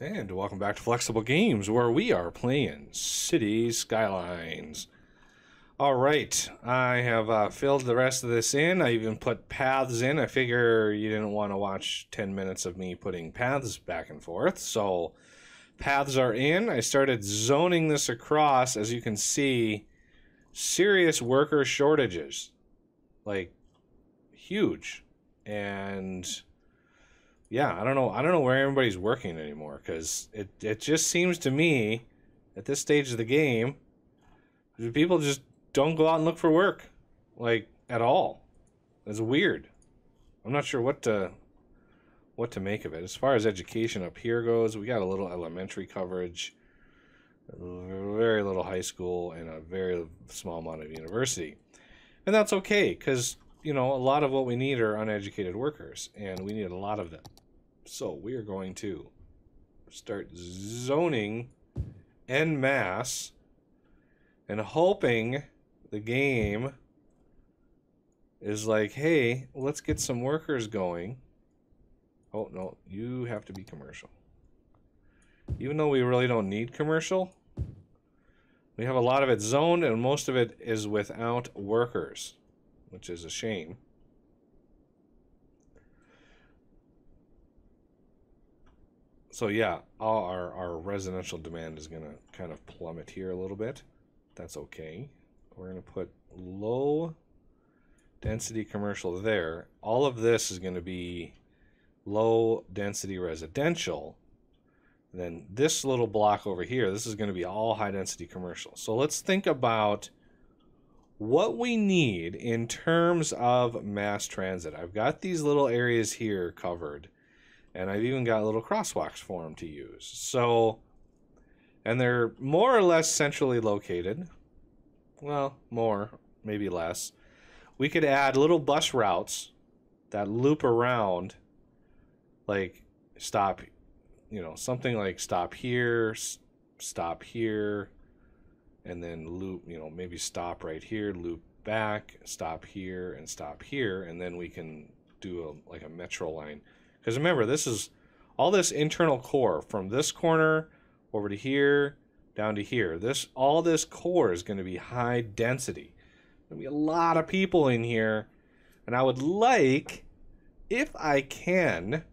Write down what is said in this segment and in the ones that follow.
And welcome back to Flexible Games, where we are playing Cities Skylines. Alright, I have filled the rest of this in. I even put paths in. I figure you didn't want to watch 10 minutes of me putting paths back and forth. So, paths are in. I started zoning this across. As you can see, serious worker shortages. Like, huge. And yeah, I don't know where everybody's working anymore, because it just seems to me at this stage of the game people just don't go out and look for work, like, at all. It's weird. I'm not sure what to make of it. As far as education up here goes, we got a little elementary coverage, very little high school, and a very small amount of university. And that's okay, because, you know, a lot of what we need are uneducated workers, and we need a lot of them. So we are going to start zoning en masse and hoping the game is like, hey, let's get some workers going. Oh, no, you have to be commercial. Even though we really don't need commercial, we have a lot of it zoned, and most of it is without workers, which is a shame. So yeah, our residential demand is going to kind of plummet here a little bit. That's okay. We're going to put low density commercial there. All of this is going to be low density residential. Then this little block over here, this is going to be all high density commercial. So let's think about what we need in terms of mass transit. I've got these little areas here covered, and I've even got little crosswalks for them to use. So, and they're more or less centrally located. Well, more, maybe less. We could add little bus routes that loop around, like stop, you know, something like stop here, and then loop, you know, maybe stop right here, loop back, stop here, and then we can do like a metro line. Because remember, this is all this internal core from this corner over to here, down to here. All this core is going to be high density. There'll be a lot of people in here, and I would like, if I can,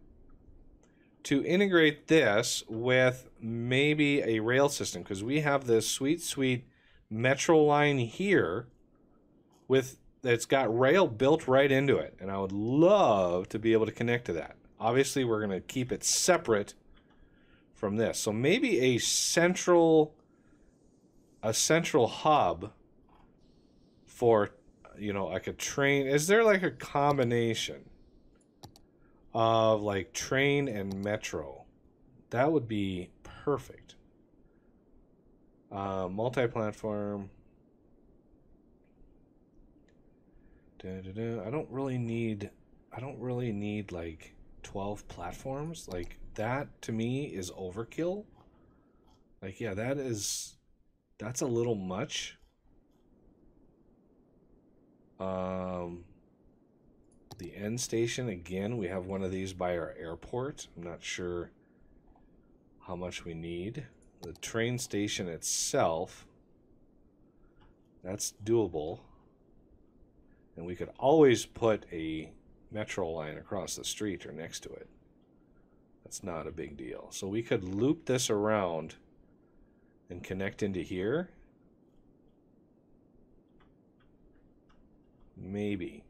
to integrate this with maybe a rail system, because we have this sweet metro line here that's got rail built right into it, and I would love to be able to connect to that. Obviously, we're going to keep it separate from this. So maybe a central hub for, you know, like a train. Is there like a combination of like train and metro? That would be perfect. Multi-platform. I don't really need like 12 platforms. Like, that to me is overkill. Like, yeah, that's a little much. The end station, again, we have one of these by our airport. I'm not sure how much we need. The train station itself, that's doable. And we could always put a metro line across the street or next to it. That's not a big deal. So we could loop this around and connect into here. Maybe.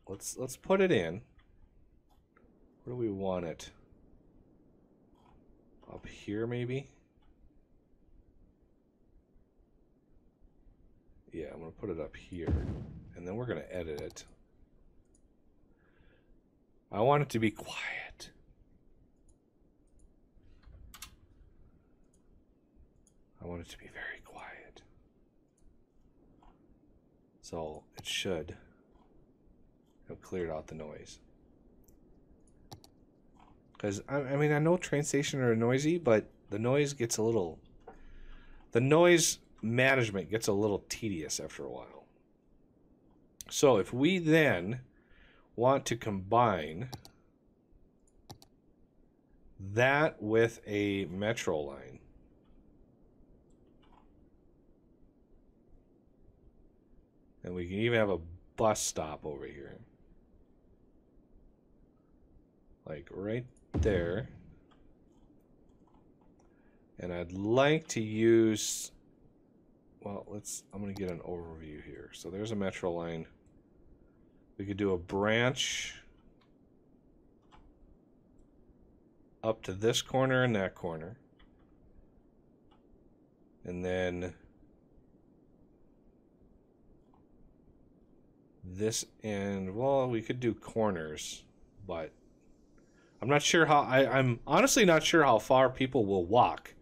Let's put it in. Where do we want it? Up here, maybe? Yeah, I'm going to put it up here, and then we're going to edit it. I want it to be quiet. I want it to be very quiet. So it should have cleared out the noise. Because, I mean, I know train stations are noisy, but the noise gets a little... The noise management gets a little tedious after a while. So if we then want to combine that with a metro line. And we can even have a bus stop over here. Like right there. And I'd like to use, well, I'm going to get an overview here. So there's a metro line. We could do a branch up to this corner and that corner. And then this end, well, we could do corners, but I'm not sure how, I'm honestly not sure how far people will walk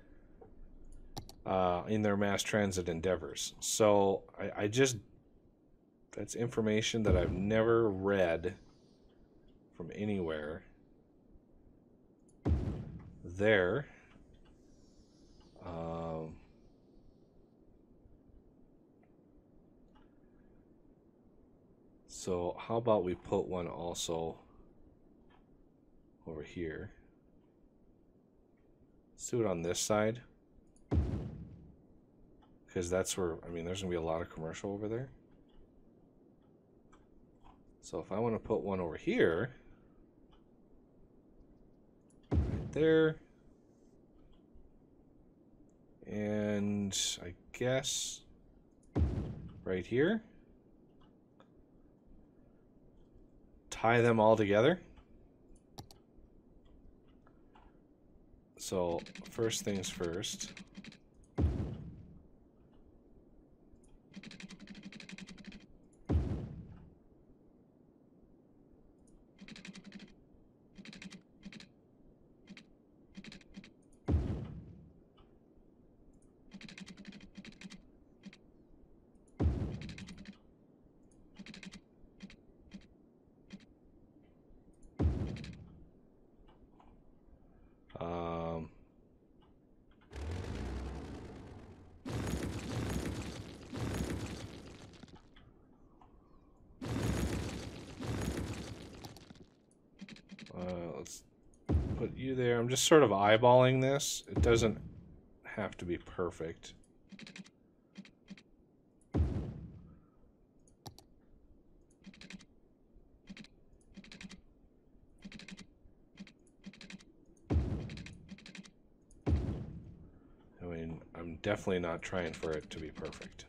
in their mass transit endeavors. So I just, that's information that I've never read from anywhere. There. So how about we put one also over here. Let's do it on this side. Because that's where, I mean, there's going to be a lot of commercial over there. So if I want to put one over here, right there, and I guess right here, tie them all together. So first things first. Let's put you there. I'm just sort of eyeballing this. It doesn't have to be perfect. I mean, I'm definitely not trying for it to be perfect.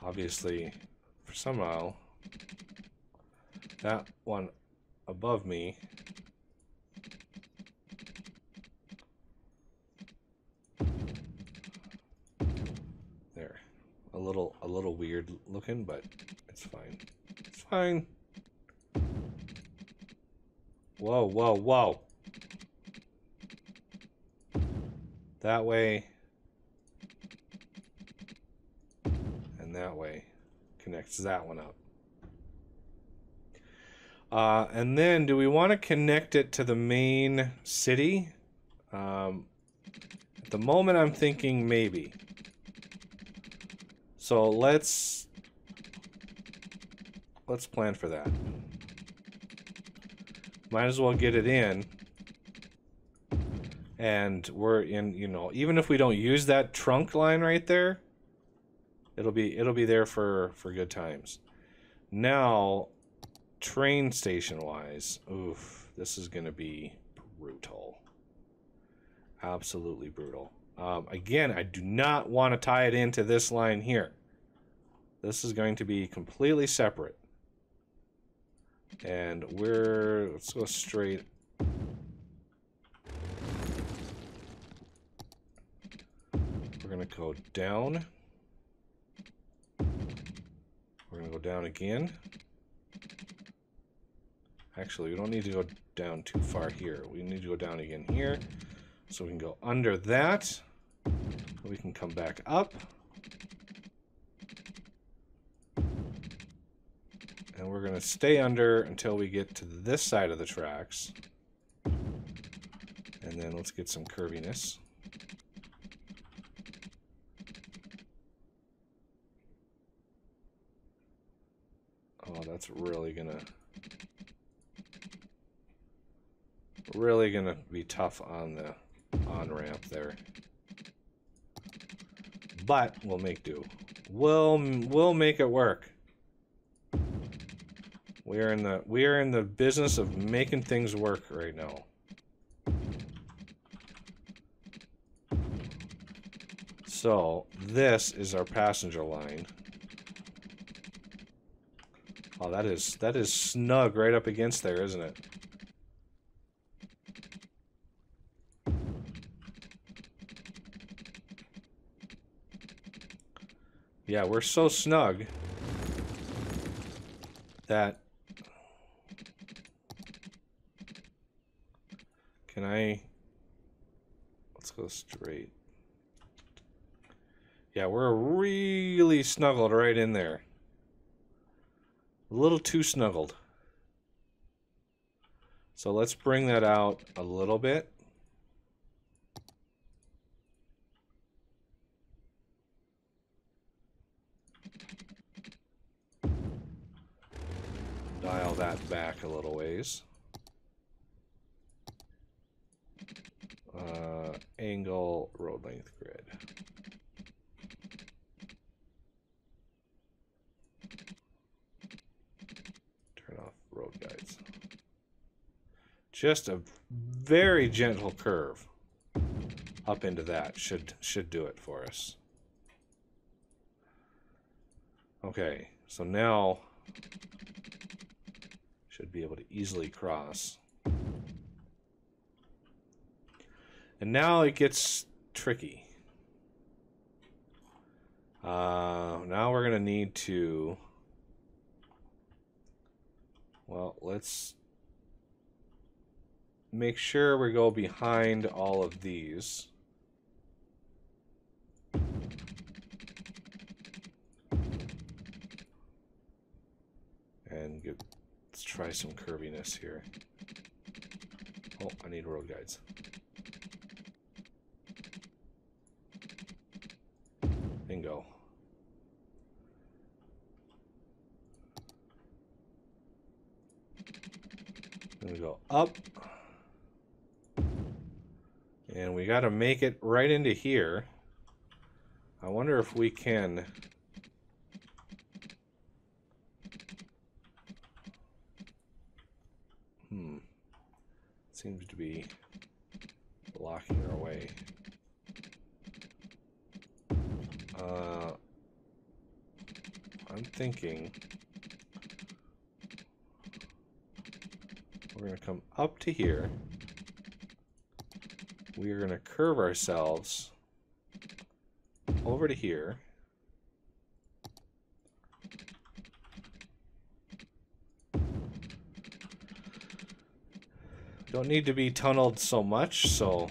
Obviously, for somehow, that one above me there, a little weird looking, but it's fine. It's fine. Whoa, whoa, whoa. That way. That way connects that one up. And then do we want to connect it to the main city? At the moment I'm thinking maybe. So let's plan for that. Might as well get it in. And we're in, you know, even if we don't use that trunk line right there, it'll be there for good times. Now, train station wise, oof, this is gonna be brutal. Absolutely brutal. Again, I do not want to tie it into this line here. This is going to be completely separate. And let's go straight. We're gonna go down. We're going to go down again. Actually, we don't need to go down too far here. We need to go down again here. So we can go under that. We can come back up. And we're going to stay under until we get to this side of the tracks. And then let's get some curviness. Oh, that's really gonna be tough on the on-ramp there. But we'll make do. We'll make it work. We are in the business of making things work right now. So this is our passenger line. Oh, that is snug right up against there, isn't it? Yeah, we're so snug that let's go straight. Yeah, we're really snuggled right in there. A little too snuggled. So let's bring that out a little bit. Dial that back a little ways. Angle, road length grid. Turn off road guides. Just a very gentle curve up into that should do it for us. Okay, so now should be able to easily cross. And now it gets tricky. Now we're gonna need to, well, let's make sure we go behind all of these. And let's try some curviness here. Oh, I need road guides. Bingo. Then we go up. And we got to make it right into here. I wonder if we can... Seems to be blocking our way. I'm thinking we're going to come up to here. We are going to curve ourselves over to here. Don't need to be tunneled so much, so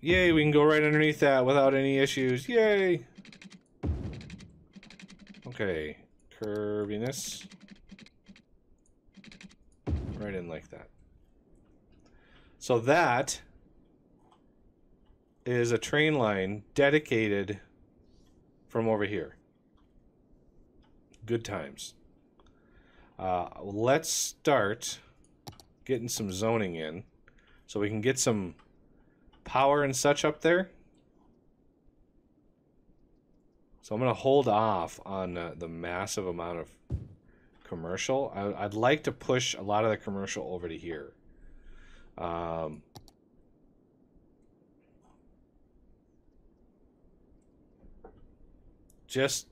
yay, we can go right underneath that without any issues. Yay! Okay, curviness. Right in like that. So that is a train line dedicated from over here. Good times. Let's start getting some zoning in so we can get some power and such up there. So I'm going to hold off on the massive amount of commercial. I'd like to push a lot of the commercial over to here. Just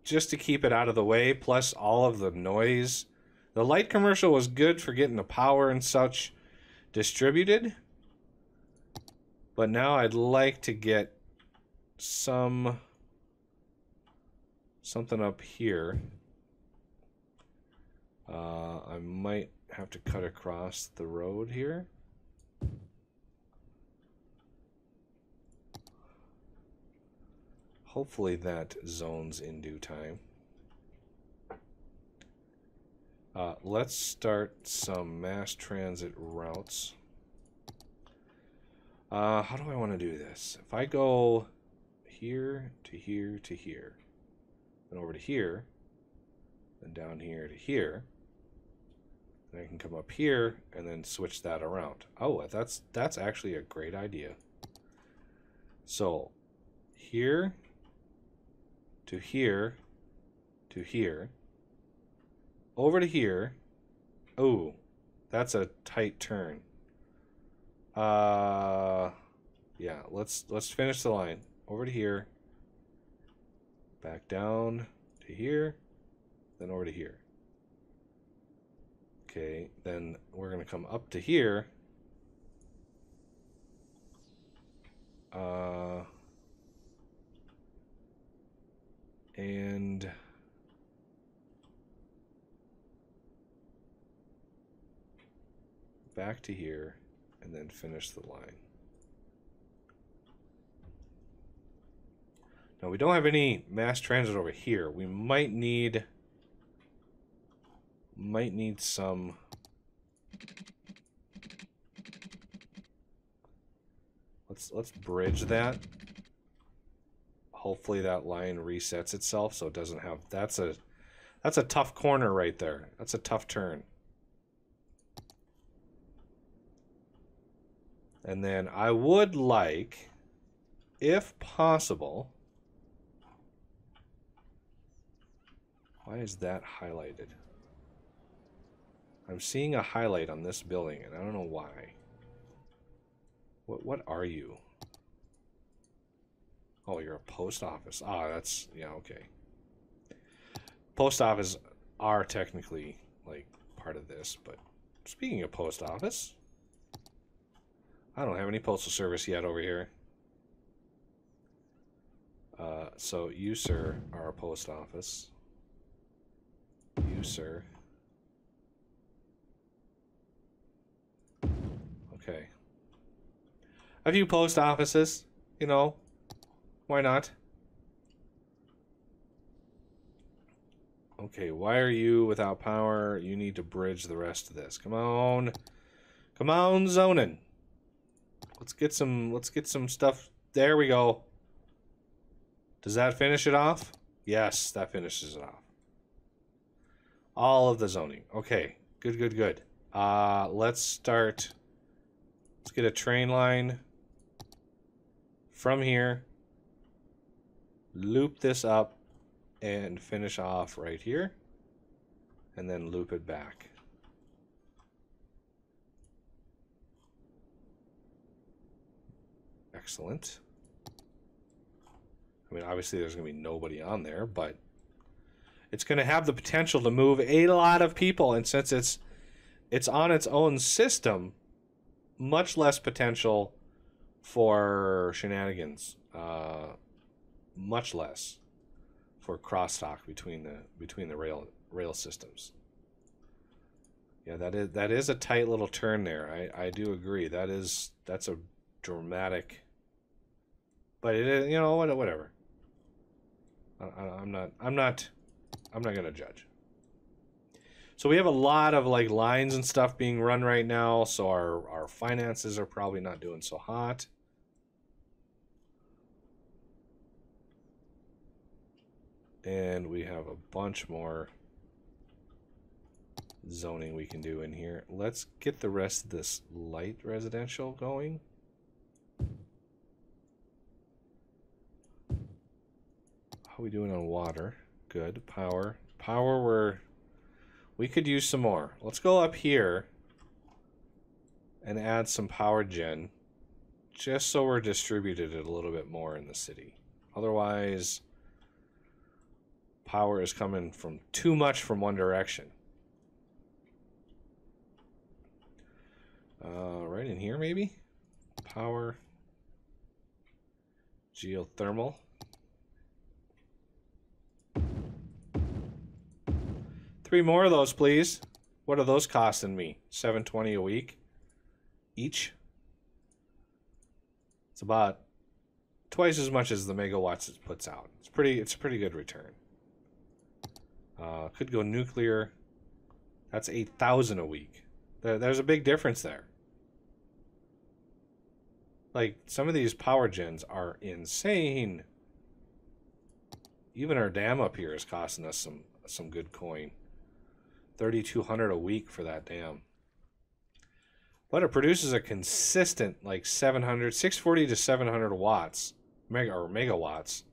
to keep it out of the way, plus all of the noise. The light commercial was good for getting the power and such distributed. But now I'd like to get something up here. I might have to cut across the road here. Hopefully that zones in due time. Let's start some mass transit routes. How do I want to do this? If I go here to here to here, and over to here, then down here to here. And I can come up here and then switch that around. Oh, that's actually a great idea. So here to here to here, over to here. Oh, that's a tight turn. Yeah, let's finish the line. Over to here, back down to here, then over to here. Okay, then we're gonna come up to here. And back to here, and then finish the line. Now we don't have any mass transit over here. We might need some. Let's bridge that. Hopefully that line resets itself so it doesn't have. That's a tough corner right there. That's a tough turn. And then I would like, if possible. Why is that highlighted? I'm seeing a highlight on this building, and I don't know why. What are you? Oh, you're a post office. Ah, that's... yeah, okay. Post office are technically, like, part of this, but speaking of post office, I don't have any postal service yet over here. So you, sir, are a post office. You, sir. Okay. A few post offices, you know. Why not? Okay, why are you without power? You need to bridge the rest of this. Come on. Come on, zoning. Let's get some stuff. There we go. Does that finish it off? Yes, that finishes it off. All of the zoning. Okay, good, good, good. Let's start. Let's get a train line from here. Loop this up and finish off right here. And then loop it back. Excellent. I mean, obviously there's going to be nobody on there, but it's going to have the potential to move a lot of people. And since it's on its own system, much less potential for shenanigans. Much less for crosstalk between the rail systems. Yeah, that is a tight little turn there. I do agree. That's a dramatic. But it is, you know, whatever. I'm not gonna judge. So we have a lot of like lines and stuff being run right now. So our finances are probably not doing so hot. And we have a bunch more zoning we can do in here. Let's get the rest of this light residential going. How are we doing on water? Good. Power. Power, we could use some more. Let's go up here and add some power gen just so we're distributed a little bit more in the city. Otherwise, power is coming from too much from one direction. Right in here, maybe? Power. Geothermal. Three more of those, please. What are those costing me? $7.20 a week each. It's about twice as much as the megawatts it puts out. It's a pretty good return. Could go nuclear. That's 8,000 a week. There's a big difference there. Like, some of these power gens are insane. Even our dam up here is costing us some good coin. 3,200 a week for that damn. But it produces a consistent like 640 to 700 watts, megawatts,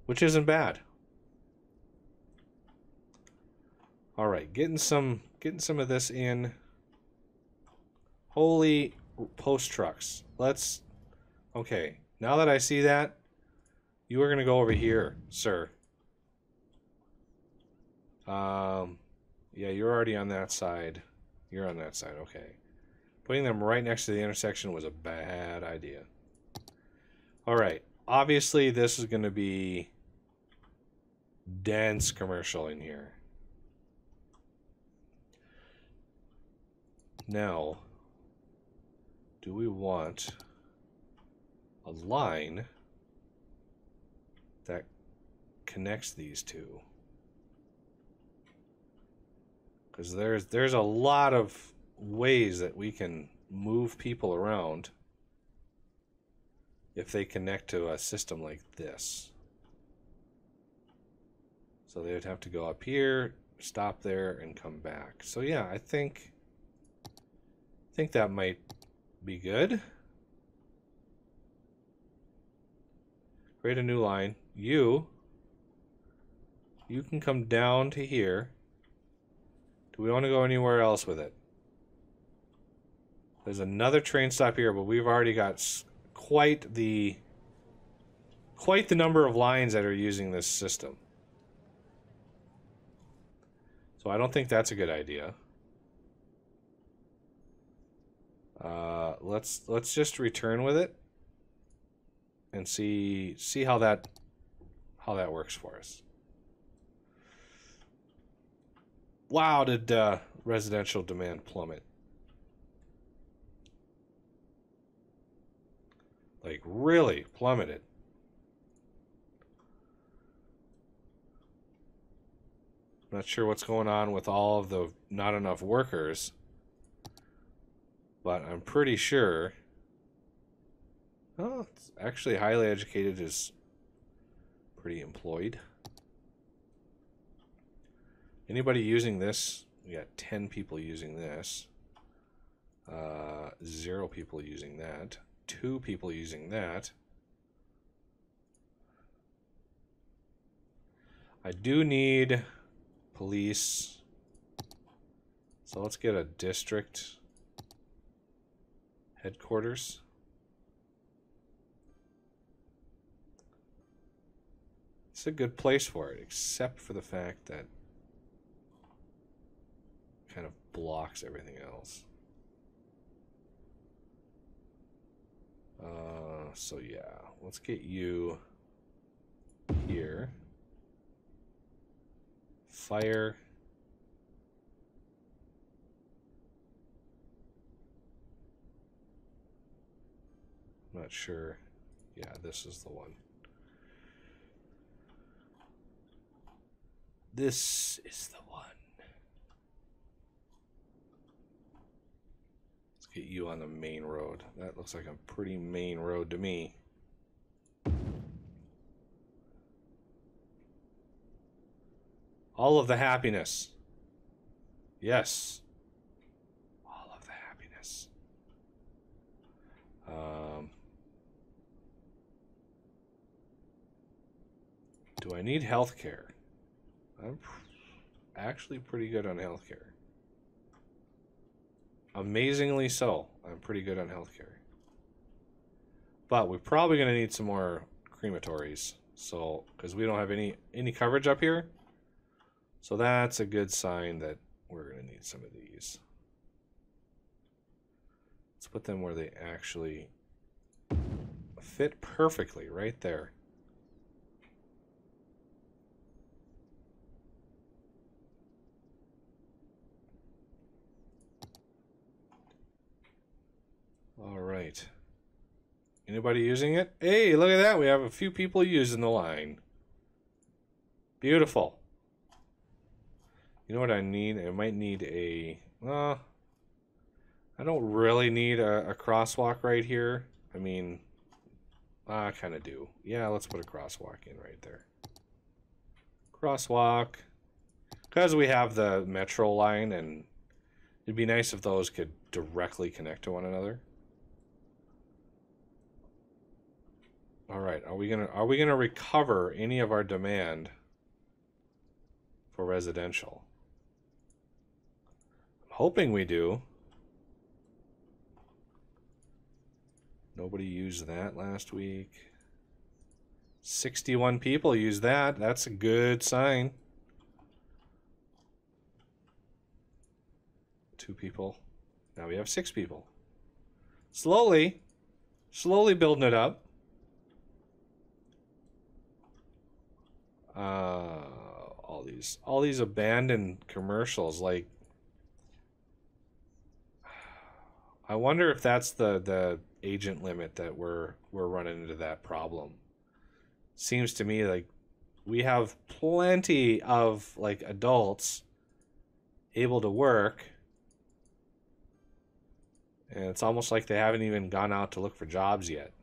which isn't bad. All right, getting some of this in. Holy post trucks. Let's. Okay, now that I see that, you are going to go over here, sir. Yeah, you're already on that side. You're on that side, okay. Putting them right next to the intersection was a bad idea. All right, obviously this is going to be dense commercial in here. Now, do we want a line that connects these two? Because there's a lot of ways that we can move people around if they connect to a system like this. So they would have to go up here, stop there, and come back. So yeah, I think that might be good. Create a new line. You can come down to here. Do we want to go anywhere else with it? There's another train stop here, but we've already got quite the number of lines that are using this system. So I don't think that's a good idea. Let's just return with it and see how that works for us. Wow, did residential demand plummet? Like really plummeted. Not sure what's going on with all of the not enough workers, but I'm pretty sure. Oh, it's actually highly educated is pretty employed. Anybody using this? We got 10 people using this. 0 people using that. 2 people using that. I do need police. So let's get a district headquarters. It's a good place for it, except for the fact that it kind of blocks everything else. So yeah, let's get you here. Fire. I'm not sure. Yeah, this is the one. This is the one. Let's get you on the main road. That looks like a pretty main road to me. All of the happiness. Yes. All of the happiness. Do I need healthcare? I'm actually pretty good on healthcare. Amazingly so. I'm pretty good on healthcare. But we're probably going to need some more crematories. So, because we don't have any coverage up here. So that's a good sign that we're going to need some of these. Let's put them where they actually fit perfectly, right there. All right. Anybody using it? Hey, look at that. We have a few people using the line. Beautiful. You know what I need? I might need a... I don't really need a crosswalk right here. I mean, I kind of do. Yeah, let's put a crosswalk in right there. Crosswalk. Because we have the metro line, and it'd be nice if those could directly connect to one another. All right, are we gonna recover any of our demand for residential? I'm hoping we do. Nobody used that last week. 61 people used that. That's a good sign. 2 people. Now we have 6 people. Slowly building it up. All these abandoned commercials, like, I wonder if that's the agent limit that we're running into that problem. Seems to me like we have plenty of like adults able to work, and it's almost like they haven't even gone out to look for jobs yet.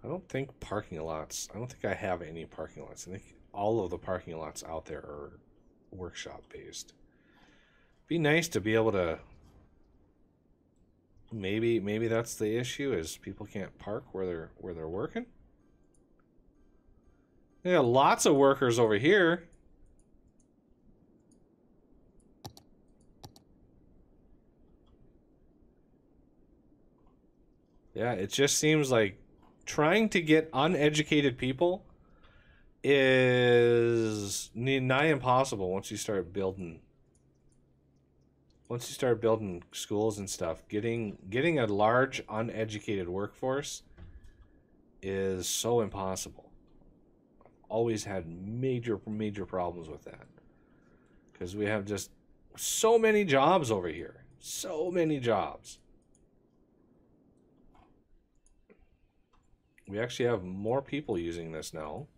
I don't think I don't think I have any parking lots. I think all of the parking lots out there are workshop based. Be nice to be able to, maybe that's the issue, is people can't park where they're working. They got lots of workers over here. Yeah, it just seems like trying to get uneducated people is nigh impossible once you start building schools and stuff. Getting a large uneducated workforce is so impossible. Always had major problems with that, because we have just so many jobs over here. So many jobs. We actually have more people using this now.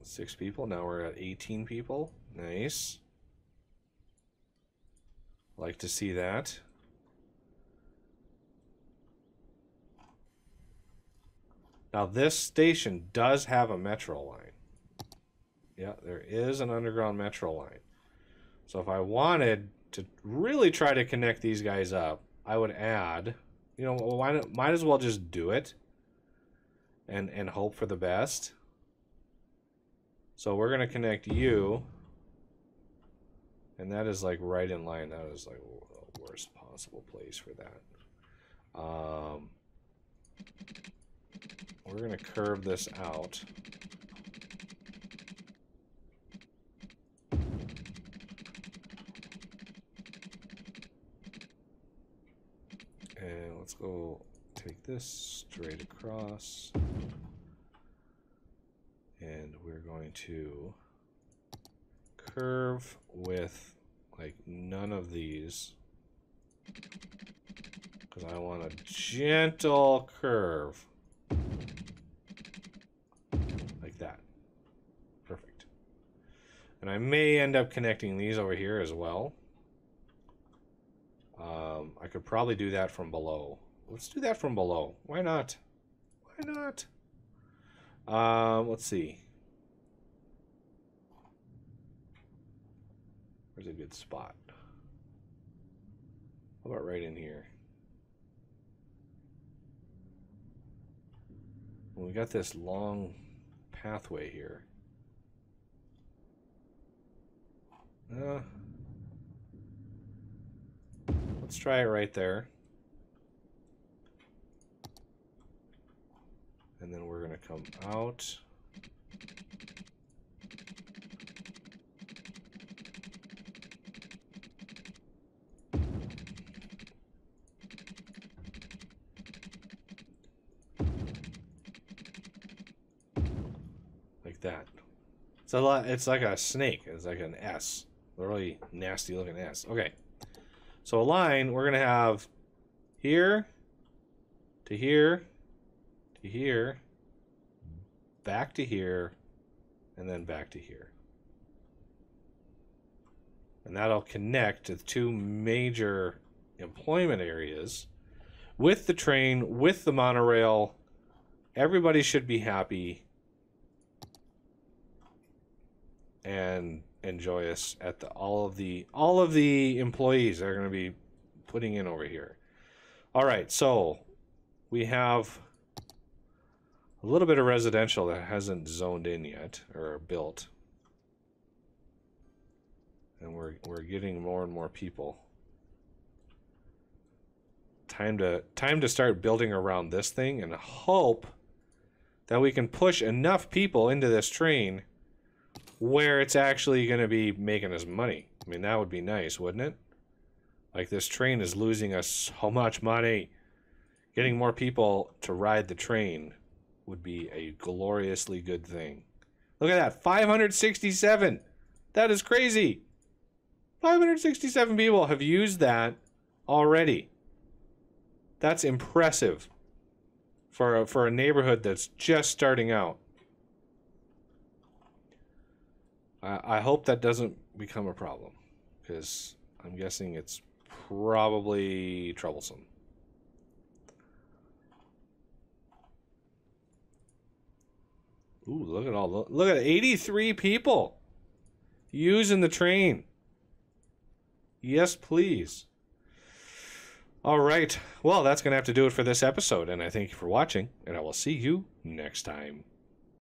Six people. Now we're at 18 people. Nice. Like to see that. Now this station does have a metro line. Yeah, there is an underground metro line. So if I wanted to really try to connect these guys up, I would add, you know, might as well just do it and hope for the best. So we're gonna connect you, and that is like right in line. That is like the worst possible place for that. We're gonna curve this out. And let's go take this straight across. And we're going to curve with like none of these, because I want a gentle curve. Like that. Perfect. And I may end up connecting these over here as well. I could probably do that from below. Let's do that from below. Why not? Why not? Let's see. Where's a good spot? How about right in here? Well, we got this long pathway here. Let's try it right there. And then we're going to come out. Like that. It's a lot. It's like a snake. It's like an S. A really nasty looking S. Okay. So a line, we're going to have here to here to here, back to here, and then back to here. And that'll connect to the two major employment areas with the train, with the monorail. Everybody should be happy and enjoy us at all of the employees that are going to be putting in over here. All right, so we have a little bit of residential that hasn't zoned in yet or built, and we're getting more and more people. Time to start building around this thing and hope that we can push enough people into this train where it's actually going to be making us money. I mean, that would be nice, wouldn't it? Like, this train is losing us so much money. Getting more people to ride the train would be a gloriously good thing. Look at that, 567. That is crazy. 567 people have used that already. That's impressive for a neighborhood that's just starting out. I hope that doesn't become a problem, because I'm guessing it's probably troublesome. Ooh, look at 83 people using the train. Yes, please. All right. Well, that's going to have to do it for this episode, and I thank you for watching, and I will see you next time.